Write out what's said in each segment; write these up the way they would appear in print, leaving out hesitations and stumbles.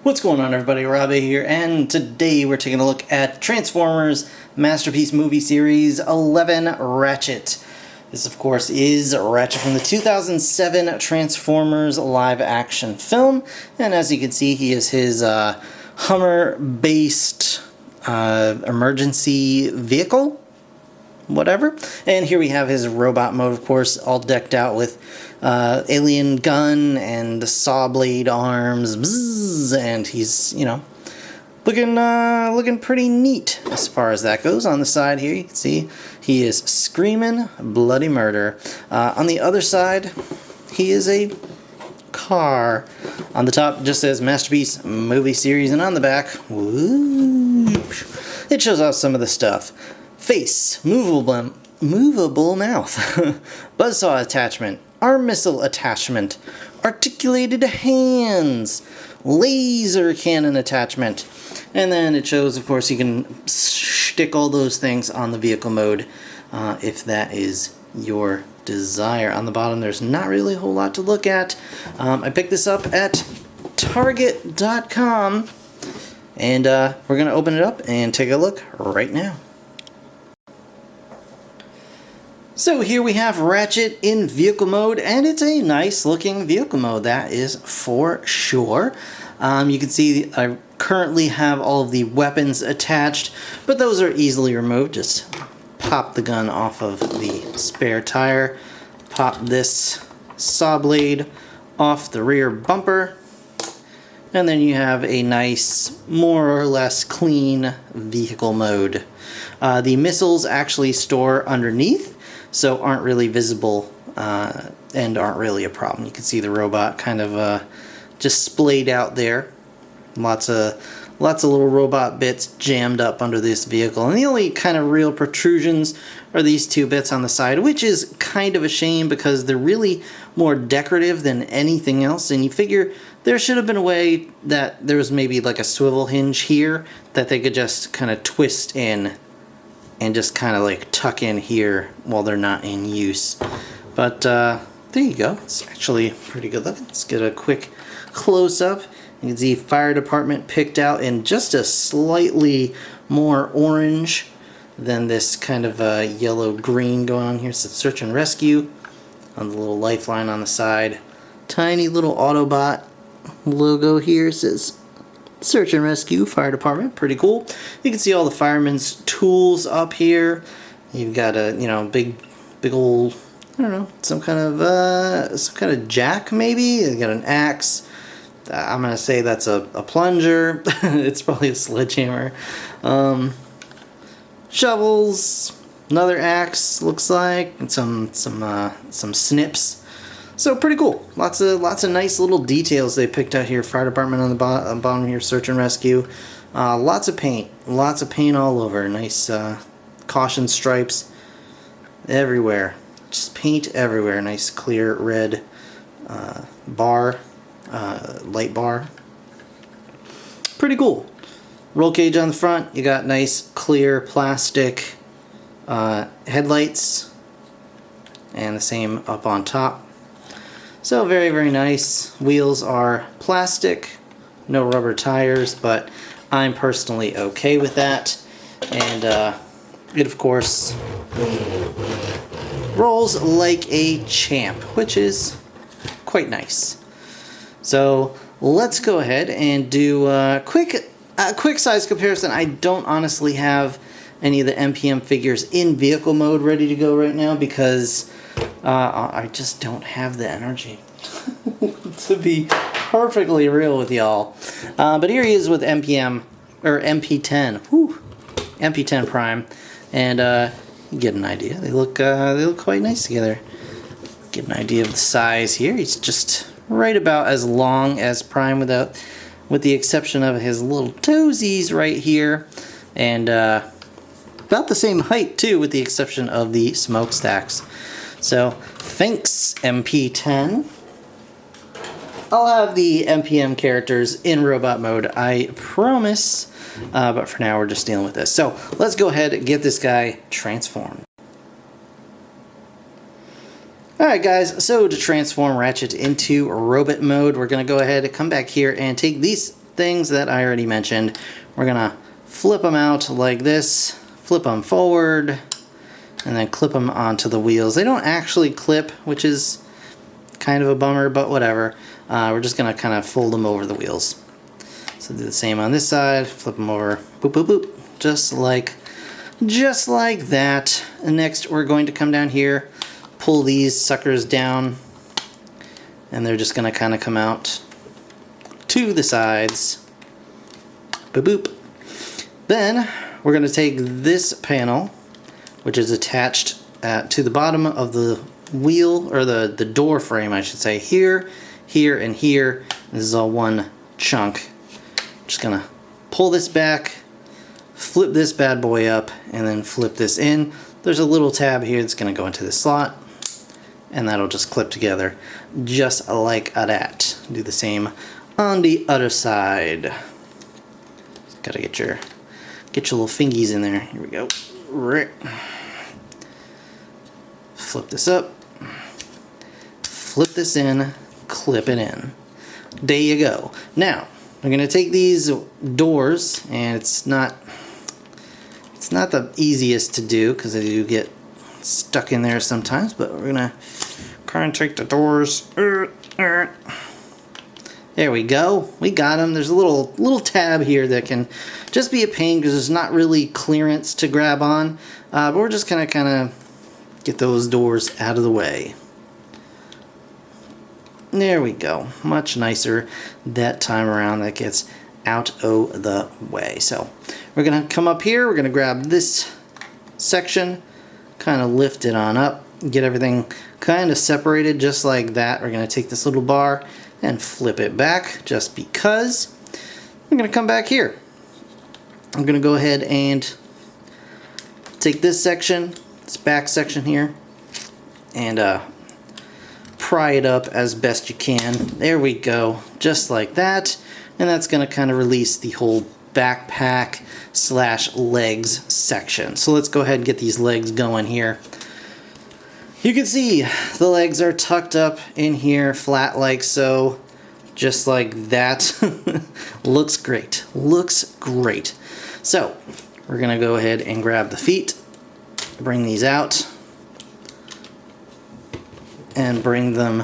What's going on, everybody? Robbie here, and today we're taking a look at Transformers Masterpiece Movie Series 11 Ratchet. This, of course, is Ratchet from the 2007 Transformers live-action film, and as you can see, he is his Hummer-based emergency vehicle, whatever. And here we have his robot mode, of course, all decked out with alien gun and saw blade arms, bzzz, and he's, you know, looking pretty neat as far as that goes. On the side here, you can see he is screaming bloody murder. On the other side, he is a car. On the top, it just says Masterpiece Movie Series, and on the back, whoosh, it shows off some of the stuff. Face, movable mouth, buzzsaw attachment, arm missile attachment, articulated hands, laser cannon attachment, and then it shows, of course, you can stick all those things on the vehicle mode if that is your desire. On the bottom, there's not really a whole lot to look at. I picked this up at Target.com, and we're going to open it up and take a look right now. So here we have Ratchet in vehicle mode, and it's a nice looking vehicle mode, that is for sure. You can see I currently have all of the weapons attached, but those are easily removed. Just pop the gun off of the spare tire, pop this saw blade off the rear bumper, and then you have a nice, more or less clean vehicle mode. The missiles actually store underneath, so aren't really visible and aren't really a problem. You can see the robot kind of just splayed out there. Lots of little robot bits jammed up under this vehicle. And the only kind of real protrusions are these two bits on the side, which is kind of a shame because they're really more decorative than anything else. And you figure there should have been a way that there was maybe like a swivel hinge here that they could just kind of twist in and just kind of like tuck in here while they're not in use. But there you go. It's actually pretty good looking. Let's get a quick close-up. You can see fire department picked out in just a slightly more orange than this kind of yellow-green going on here. So search and rescue on the little lifeline on the side. Tiny little Autobot logo here says Search and Rescue Fire Department. Pretty cool. You can see all the firemen's tools up here. You've got a, you know, big old, I don't know, some kind of jack maybe. You got an axe. I'm gonna say that's a plunger. It's probably a sledgehammer. Shovels. Another axe looks like, and some snips. So pretty cool. Lots of nice little details they picked out here. Fire department on the bottom here. Search and rescue. Lots of paint all over. Nice caution stripes everywhere. Just paint everywhere. Nice clear red bar, light bar. Pretty cool. Roll cage on the front. You got nice clear plastic headlights, and the same up on top. So very, very nice. Wheels are plastic, no rubber tires, but I'm personally okay with that. And it, of course, rolls like a champ, which is quite nice. So let's go ahead and do a quick size comparison. I don't honestly have any of the MPM figures in vehicle mode ready to go right now because I just don't have the energy to be perfectly real with y'all. But here he is with MPM, or MP10. Whew. MP10 Prime. And you get an idea. They look quite nice together. Get an idea of the size here. He's just right about as long as Prime with the exception of his little toesies right here. And about the same height too, with the exception of the smokestacks. So, thanks, MP10. I'll have the MPM characters in robot mode, I promise. But for now, we're just dealing with this. So, let's go ahead and get this guy transformed. Alright guys, so to transform Ratchet into robot mode, we're going to go ahead and come back here and take this things that I already mentioned. We're gonna flip them out like this, flip them forward, and then clip them onto the wheels. They don't actually clip, which is kind of a bummer, but whatever. We're just gonna kind of fold them over the wheels. So do the same on this side, flip them over, boop, boop, boop, just like that. And next we're going to come down here, pull these suckers down, and they're just gonna kind of come out to the sides, boop, boop. Then we're gonna take this panel, which is attached to the bottom of the wheel, or the door frame, I should say, here, here, and here. This is all one chunk. Just gonna pull this back, flip this bad boy up, and then flip this in. There's a little tab here that's gonna go into this slot, and that'll just clip together just like that. Do the same on the other side. Just gotta get your little fingies in there. Here we go. Flip this up, flip this in, clip it in. There you go. Now we're gonna take these doors, and it's not the easiest to do because they do get stuck in there sometimes, but we're gonna try and take the doors. There we go. We got them. There's a little tab here that can just be a pain because there's not really clearance to grab on, but we're just gonna kind of get those doors out of the way. There we go. Much nicer that time around. That gets out of the way. So we're gonna come up here, we're gonna grab this section, kind of lift it on up, get everything kind of separated just like that. We're gonna take this little bar and flip it back just because. We're gonna come back here. I'm gonna go ahead and take this section, this back section here, and pry it up as best you can. There we go, just like that. And that's going to kind of release the whole backpack / legs section. So let's go ahead and get these legs going here. You can see the legs are tucked up in here flat like so, just like that. Looks great, looks great. So we're going to go ahead and grab the feet, bring these out, and bring them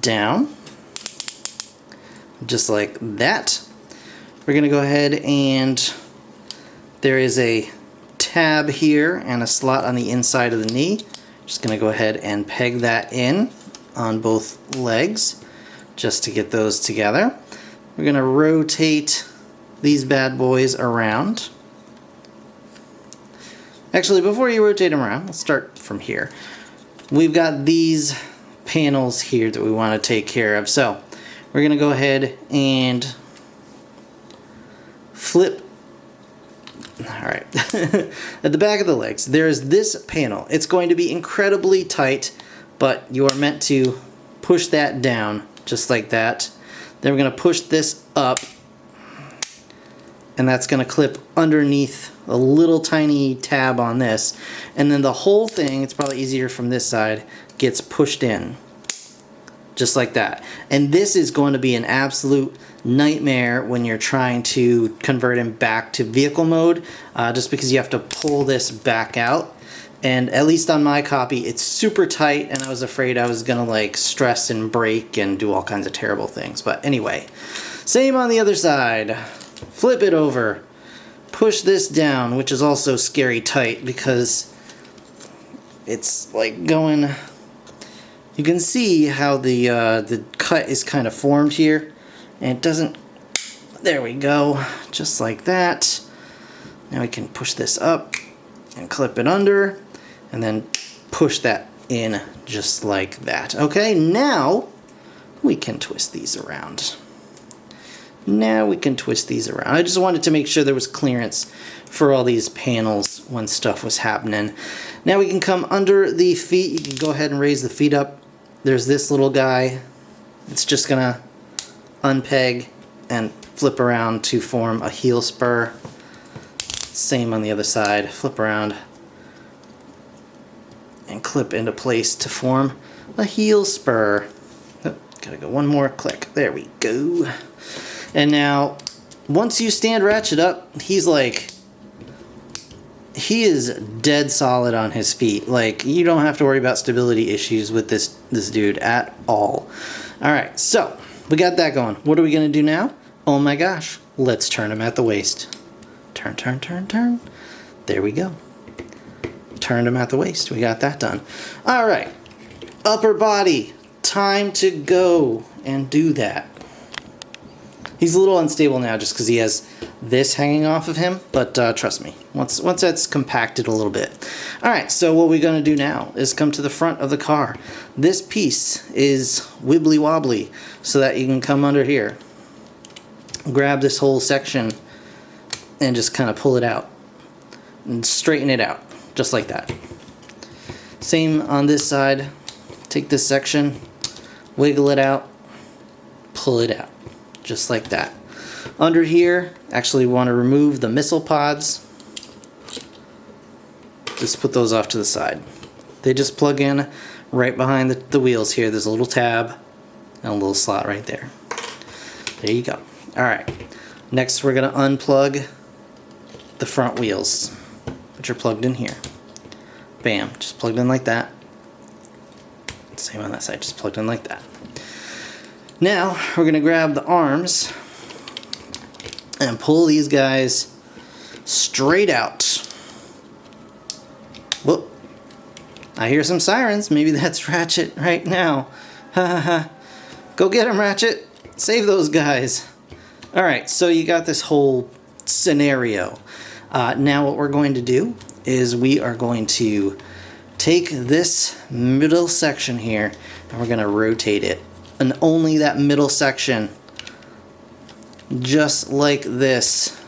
down just like that. We're gonna go ahead, and there is a tab here and a slot on the inside of the knee. Just gonna go ahead and peg that in on both legs just to get those together. We're gonna rotate these bad boys around. Actually, before you rotate them around, let's start from here. We've got these panels here that we want to take care of. So we're going to go ahead and flip. Alright, at the back of the legs, there's this panel. It's going to be incredibly tight, but you are meant to push that down just like that. Then we're going to push this up, and that's going to clip underneath a little tiny tab on this, and then the whole thing, it's probably easier from this side, gets pushed in just like that. And this is going to be an absolute nightmare when you're trying to convert him back to vehicle mode, just because you have to pull this back out. And at least on my copy, it's super tight, and I was afraid I was gonna like stress and break and do all kinds of terrible things. But anyway, same on the other side. Flip it over, push this down, which is also scary tight because it's like going. You can see how the cut is kind of formed here, and it doesn't. There we go, just like that. Now we can push this up and clip it under, and then push that in just like that. Okay, now we can twist these around. Now we can twist these around. I just wanted to make sure there was clearance for all these panels when stuff was happening. Now we can come under the feet. You can go ahead and raise the feet up. There's this little guy. It's just gonna unpeg and flip around to form a heel spur. Same on the other side. Flip around and clip into place to form a heel spur. Oh, gotta go one more click. There we go. And now, once you stand Ratchet up, he's like, he is dead solid on his feet. Like, you don't have to worry about stability issues with this dude at all. Alright, so, we got that going. What are we going to do now? Oh my gosh, let's turn him at the waist. Turn, turn, turn, turn. There we go. Turned him at the waist. We got that done. Alright, upper body. Time to go and do that. He's a little unstable now just because he has this hanging off of him, but trust me, once that's compacted a little bit. Alright, so what we're going to do now is come to the front of the car. This piece is wibbly wobbly so that you can come under here, grab this whole section, and just kind of pull it out and straighten it out, just like that. Same on this side. Take this section, wiggle it out, pull it out. Just like that. Under here, actually want to remove the missile pods. Just put those off to the side. They just plug in right behind the wheels here. There's a little tab and a little slot right there. There you go. Alright. Next we're going to unplug the front wheels, which are plugged in here. Bam. Just plugged in like that. Same on that side. Just plugged in like that. Now, we're going to grab the arms and pull these guys straight out. Whoop. I hear some sirens. Maybe that's Ratchet right now. Ha ha ha. Go get him, Ratchet. Save those guys. Alright, so you got this whole scenario. Now what we're going to do is we are going to take this middle section here and we're going to rotate it. And only that middle section, just like this.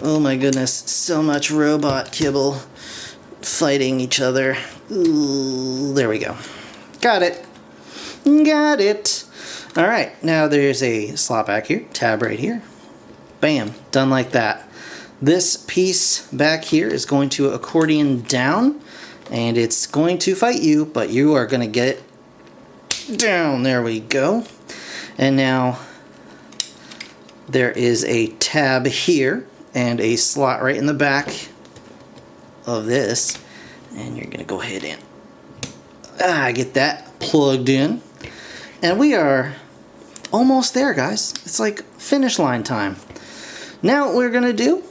Oh my goodness, so much robot kibble fighting each other. Ooh, there we go. Got it. Got it. Alright, now there's a slot back here, tab right here. Bam, done like that. This piece back here is going to accordion down, and it's going to fight you, but you are going to get it down. There we go. And now there is a tab here and a slot right in the back of this, and you're gonna go ahead and get that plugged in, and we are almost there, guys. It's like finish line time. Now what we're gonna do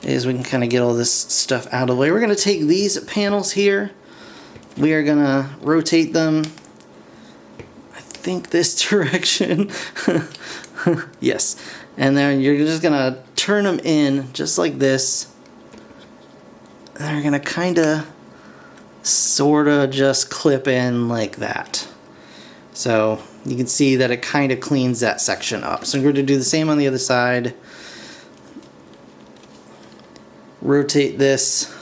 is we can kind of get all this stuff out of the way. We're gonna take these panels here. We are gonna rotate them, I think this direction. Yes. And then you're just gonna turn them in just like this. And they're gonna kinda sorta just clip in like that. So you can see that it kinda cleans that section up. So I'm going to do the same on the other side. Rotate this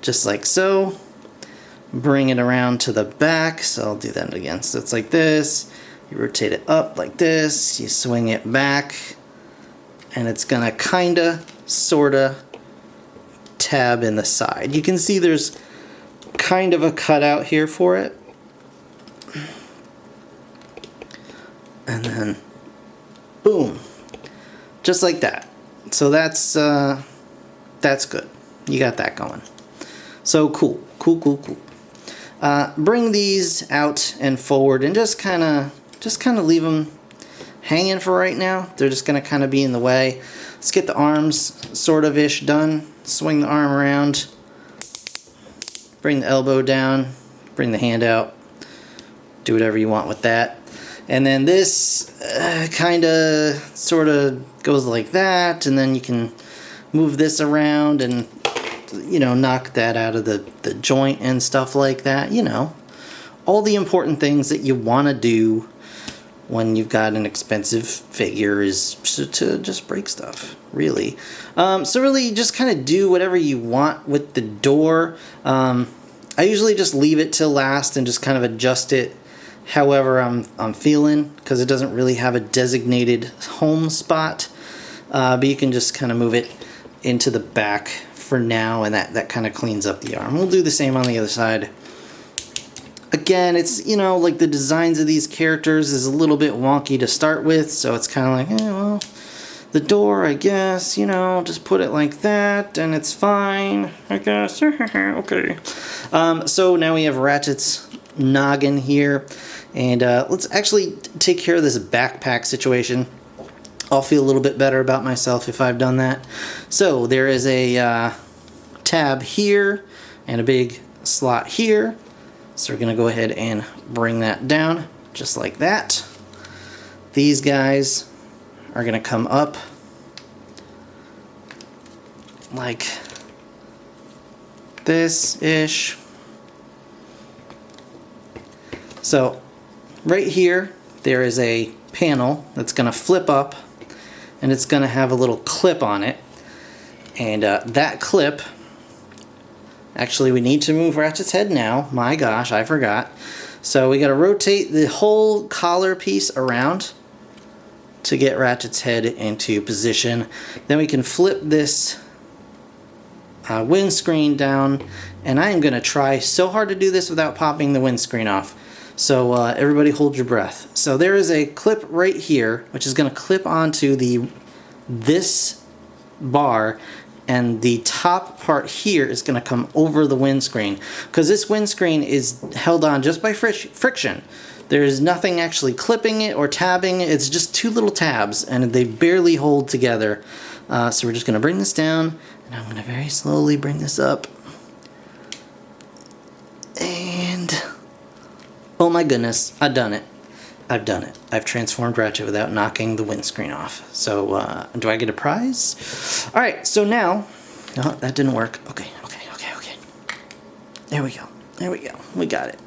just like so. Bring it around to the back, so I'll do that again. So it's like this, you rotate it up like this, you swing it back, and it's gonna kinda, sorta tab in the side. You can see there's kind of a cutout here for it. And then, boom, just like that. So that's good. You got that going. So cool. Bring these out and forward and just kind of leave them hanging for right now. They're just going to kind of be in the way. Let's get the arms sort of ish done. Swing the arm around. Bring the elbow down. Bring the hand out. Do whatever you want with that. And then this kind of sort of goes like that, and then you can move this around and, you know, knock that out of the joint and stuff like that. You know, all the important things that you want to do when you've got an expensive figure is to just break stuff, really. So really just kind of do whatever you want with the door. I usually just leave it till last and just kind of adjust it however I'm feeling, because it doesn't really have a designated home spot. But you can just kind of move it into the back for now, and that kind of cleans up the arm. We'll do the same on the other side. Again, it's, you know, like the designs of these characters is a little bit wonky to start with, so it's kind of like, well, the door, I guess, you know, just put it like that, and it's fine, I guess. Okay. So now we have Ratchet's noggin here, and let's actually take care of this backpack situation. I'll feel a little bit better about myself if I've done that. So there is a tab here and a big slot here. So we're going to go ahead and bring that down just like that. These guys are going to come up like this-ish. So right here there is a panel that's going to flip up, and it's going to have a little clip on it. And that clip, actually we need to move Ratchet's head now. My gosh, I forgot. So we got to rotate the whole collar piece around to get Ratchet's head into position. Then we can flip this windscreen down, and I am going to try so hard to do this without popping the windscreen off. So everybody hold your breath. So there is a clip right here which is going to clip onto this bar, and the top part here is going to come over the windscreen, because this windscreen is held on just by friction. There's nothing actually clipping it or tabbing it. It's just two little tabs, and they barely hold together. So we're just going to bring this down, and I'm going to very slowly bring this up. And oh my goodness, I've done it. I've done it. I've transformed Ratchet without knocking the windscreen off. So, do I get a prize? Alright, so now... No, that didn't work. Okay. There we go. We got it.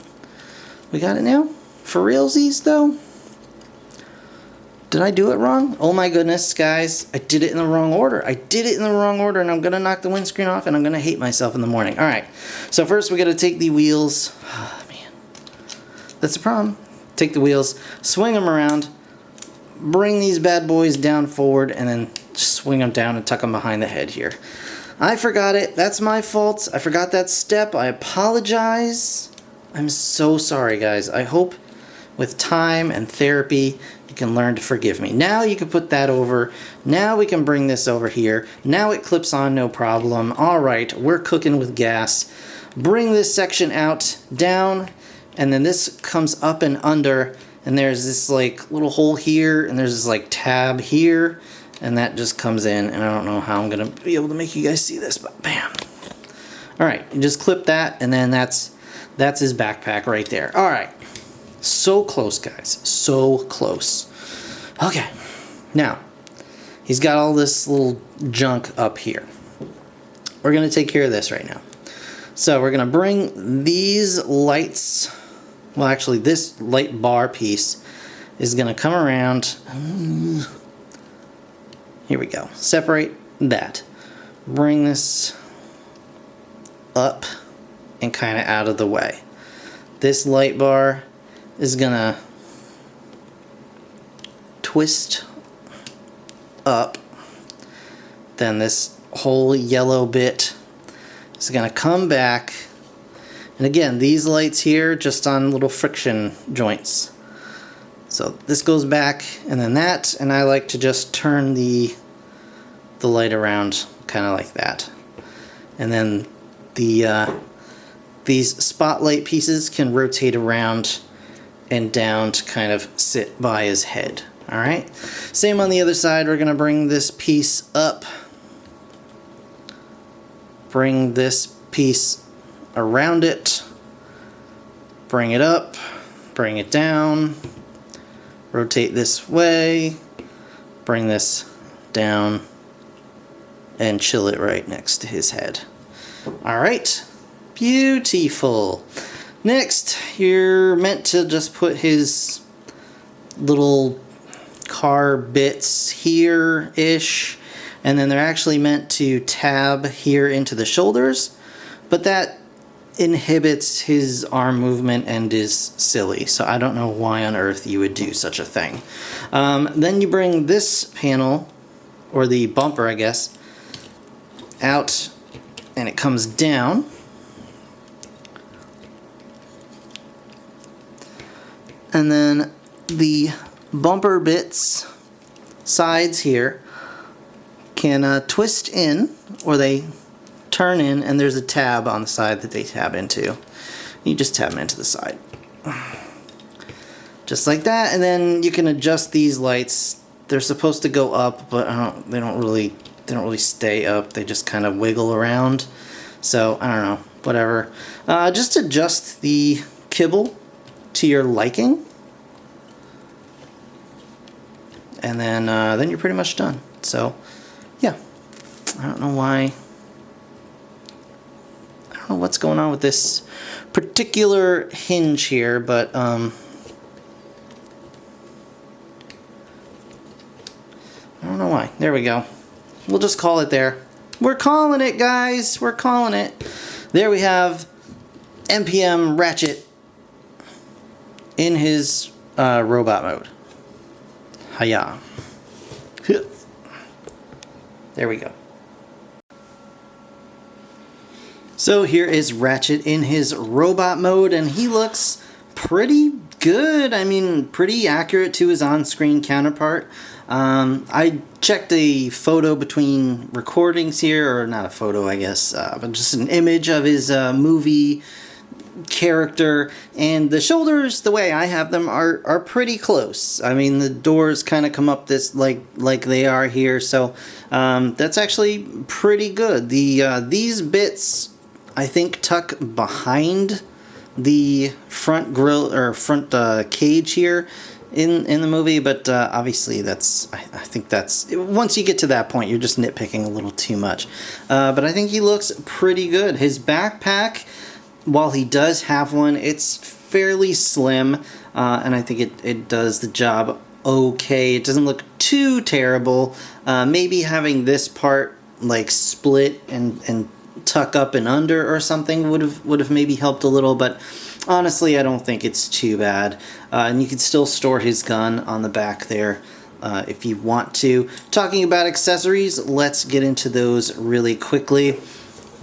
We got it now? For realsies, though? Did I do it wrong? Oh my goodness, guys. I did it in the wrong order. And I'm going to knock the windscreen off, and I'm going to hate myself in the morning. Alright, so first we got to take the wheels. Oh, man. That's the problem. Take the wheels, swing them around, bring these bad boys down forward, and then swing them down and tuck them behind the head here. I forgot it. That's my fault. I forgot that step. I apologize. I'm so sorry, guys. I hope with time and therapy you can learn to forgive me. Now you can put that over. Now we can bring this over here. Now it clips on, no problem. All right, we're cooking with gas. Bring this section out, down, and then this comes up and under, and there's this like little hole here, and there's this like tab here, and that just comes in, and I don't know how I'm gonna be able to make you guys see this, but bam. Alright, you just clip that, and then that's his backpack right there. Alright, so close, guys, so close. Okay, now, he's got all this little junk up here. We're gonna take care of this right now. So we're gonna bring these lights. Well, actually, this light bar piece is going to come around. Here we go. Separate that. Bring this up and kind of out of the way. This light bar is going to twist up. Then this whole yellow bit is going to come back. And again, these lights here just on little friction joints. So this goes back, and then that, and I like to just turn the light around kind of like that. And then these spotlight pieces can rotate around and down to kind of sit by his head. Alright? Same on the other side. We're going to bring this piece up. Bring this piece around it, bring it up, bring it down, rotate this way, bring this down, and chill it right next to his head. Alright, beautiful. Next, you're meant to just put his little car bits here-ish, and then they're actually meant to tab here into the shoulders, but that inhibits his arm movement and is silly, so I don't know why on earth you would do such a thing. Then you bring this panel, or the bumper I guess, out, and it comes down. And then the bumper bits, sides here, can twist in, or they turn in, and there's a tab on the side that they tab into. You just tab them into the side. Just like that, and then you can adjust these lights. They're supposed to go up, but they don't really stay up. They just kind of wiggle around. So I don't know, whatever. Just adjust the kibble to your liking, and then you're pretty much done. So yeah, I don't know why. I don't know what's going on with this particular hinge here, but I don't know why. There we go. We'll just call it there. We're calling it, guys. We're calling it. There we have MPM Ratchet in his robot mode. Hiya. There we go. So here is Ratchet in his robot mode, and he looks pretty good. I mean, pretty accurate to his on-screen counterpart. I checked a photo between recordings here, or not a photo, I guess, but just an image of his movie character, and the shoulders, the way I have them, are pretty close. I mean, the doors kind of come up this like they are here, so that's actually pretty good. These bits, I think, tuck behind the front grill or front cage here in the movie, but obviously that's I think that's, once you get to that point, you're just nitpicking a little too much. But I think he looks pretty good. His backpack, while he does have one, it's fairly slim, and I think it does the job okay. It doesn't look too terrible. Maybe having this part like split and tuck up and under or something would have maybe helped a little, but honestly I don't think it's too bad. And you can still store his gun on the back there if you want to. Talking about accessories, let's get into those really quickly.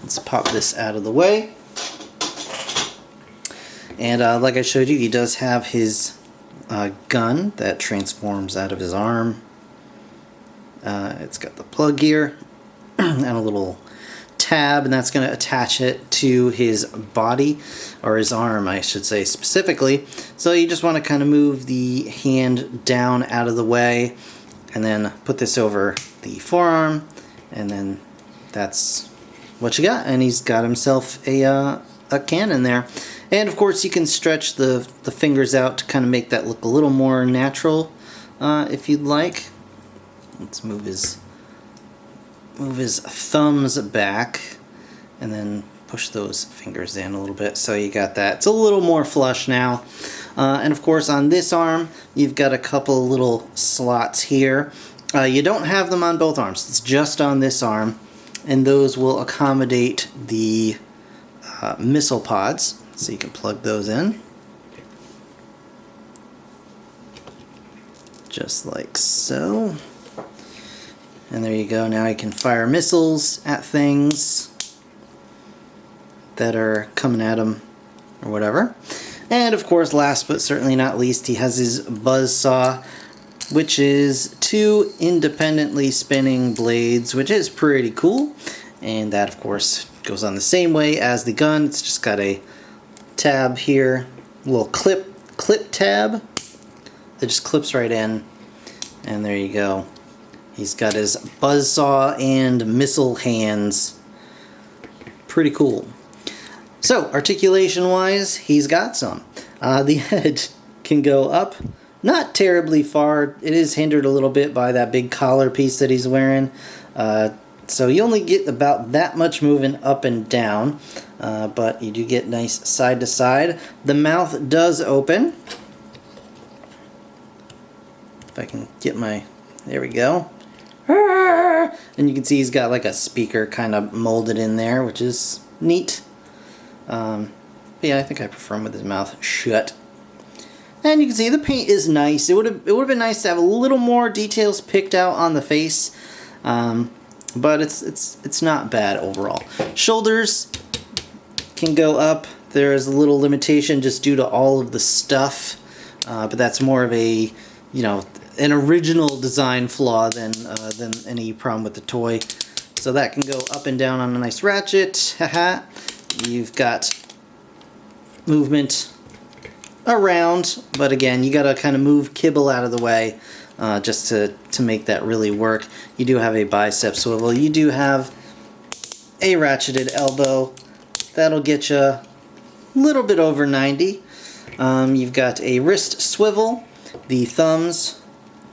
Let's pop this out of the way. And like I showed you, he does have his gun that transforms out of his arm. It's got the plug here and a little tab, and that's going to attach it to his body, or his arm I should say specifically. So you just want to kind of move the hand down out of the way, and then put this over the forearm, and then that's what you got. And he's got himself a cannon there. And of course you can stretch the fingers out to kind of make that look a little more natural if you'd like. Let's move his thumbs back, and then push those fingers in a little bit, so you got that. It's a little more flush now. And of course on this arm you've got a couple little slots here. You don't have them on both arms, it's just on this arm, and those will accommodate the missile pods, so you can plug those in just like so. And there you go. Now he can fire missiles at things that are coming at him or whatever. And of course, last but certainly not least, he has his buzzsaw, which is 2 independently spinning blades, which is pretty cool. And that, of course, goes on the same way as the gun. It's just got a tab here, a little clip tab that just clips right in. And there you go. He's got his buzzsaw and missile hands. Pretty cool. So, articulation-wise, he's got some. The head can go up, not terribly far. It is hindered a little bit by that big collar piece that he's wearing. So you only get about that much moving up and down, but you do get nice side to side. The mouth does open. If I can get my... There we go. And you can see he's got like a speaker kind of molded in there, which is neat. But yeah, I think I prefer him with his mouth shut. And you can see the paint is nice. It would have been nice to have a little more details picked out on the face, but it's not bad overall. Shoulders can go up. There is a little limitation just due to all of the stuff but that's more of a, you know, an original design flaw than any problem with the toy. So that can go up and down on a nice Ratchet. Haha. You've got movement around, but again, you gotta kind of move kibble out of the way just to make that really work. You do have a bicep swivel. You do have a ratcheted elbow. That'll get you a little bit over 90. You've got a wrist swivel. The thumbs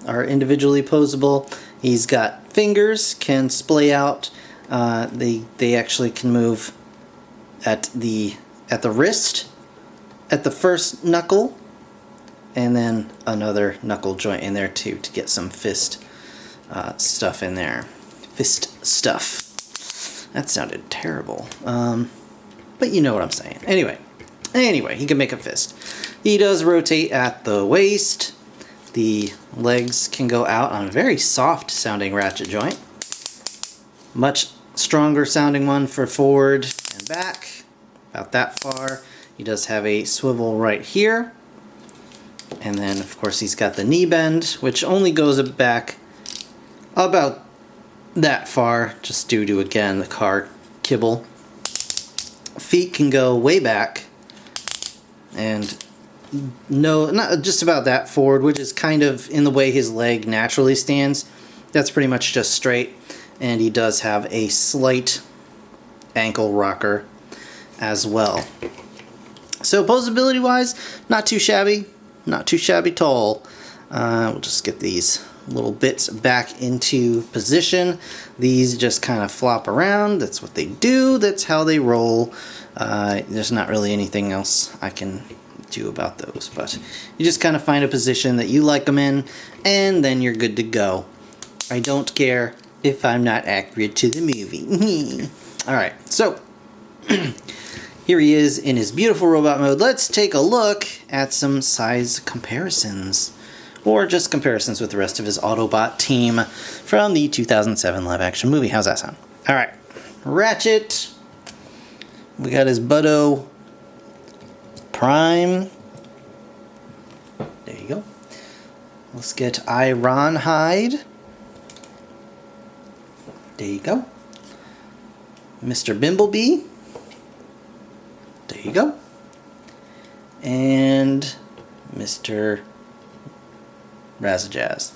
are individually posable. He's got fingers, can splay out. They actually can move at the wrist, at the first knuckle, and then another knuckle joint in there too to get some fist stuff in there. Fist stuff. That sounded terrible. But you know what I'm saying. Anyway, he can make a fist. He does rotate at the waist. The legs can go out on a very soft sounding ratchet joint. Much stronger sounding one for forward and back. About that far. He does have a swivel right here. And then, of course, he's got the knee bend, which only goes back about that far, just due to, again, the car kibble. Feet can go way back. And no, not just about that forward, which is kind of in the way his leg naturally stands. That's pretty much just straight. And he does have a slight ankle rocker as well. So posability wise, not too shabby, not too shabby tall. We'll just get these little bits back into position. These just kind of flop around. That's what they do. That's how they roll. There's not really anything else I can do about those, but you just kind of find a position that you like them in, and then you're good to go. I don't care if I'm not accurate to the movie. Alright, so here he is in his beautiful robot mode. Let's take a look at some size comparisons, or just comparisons with the rest of his Autobot team from the 2007 live action movie. How's that sound? Alright, Ratchet. We got his Buddo Prime. There you go. Let's get Ironhide. There you go. Mr. Bimblebee. There you go. And Mr. Razzajazz.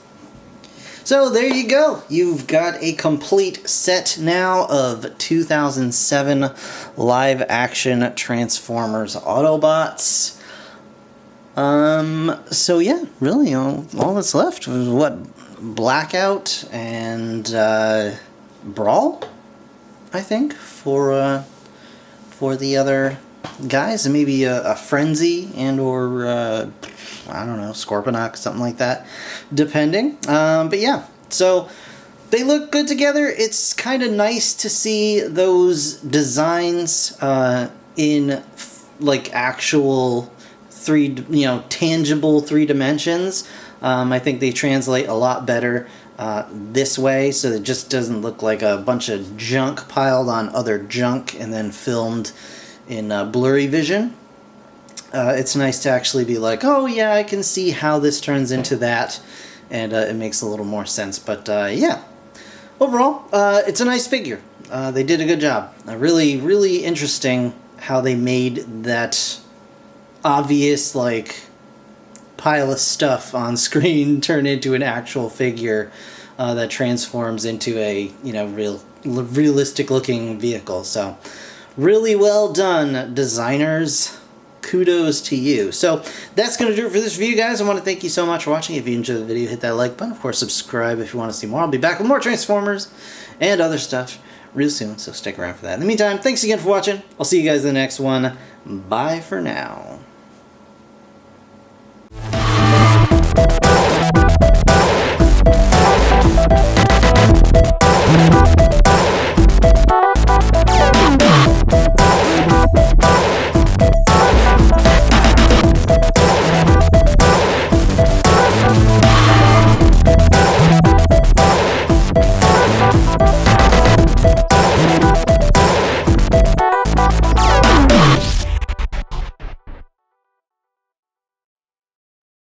So there you go. You've got a complete set now of 2007 live action Transformers Autobots. So yeah, really all that's left was what? Blackout and Brawl, I think, for the other guys, and maybe a Frenzy and or I don't know, Scorponok, something like that, depending. But yeah, so they look good together. It's kind of nice to see those designs in like actual tangible 3 dimensions. I think they translate a lot better this way, so it just doesn't look like a bunch of junk piled on other junk and then filmed in blurry vision. It's nice to actually be like, oh yeah, I can see how this turns into that, and it makes a little more sense. But yeah, overall, it's a nice figure. They did a good job. Really, really interesting how they made that obvious, like, pile of stuff on screen turn into an actual figure that transforms into a, realistic looking vehicle. So really well done, designers. Kudos to you. So that's going to do it for this review, guys. I want to thank you so much for watching. If you enjoyed the video, hit that like button. Of course, subscribe if you want to see more. I'll be back with more Transformers and other stuff real soon, so stick around for that. In the meantime, thanks again for watching. I'll see you guys in the next one. Bye for now.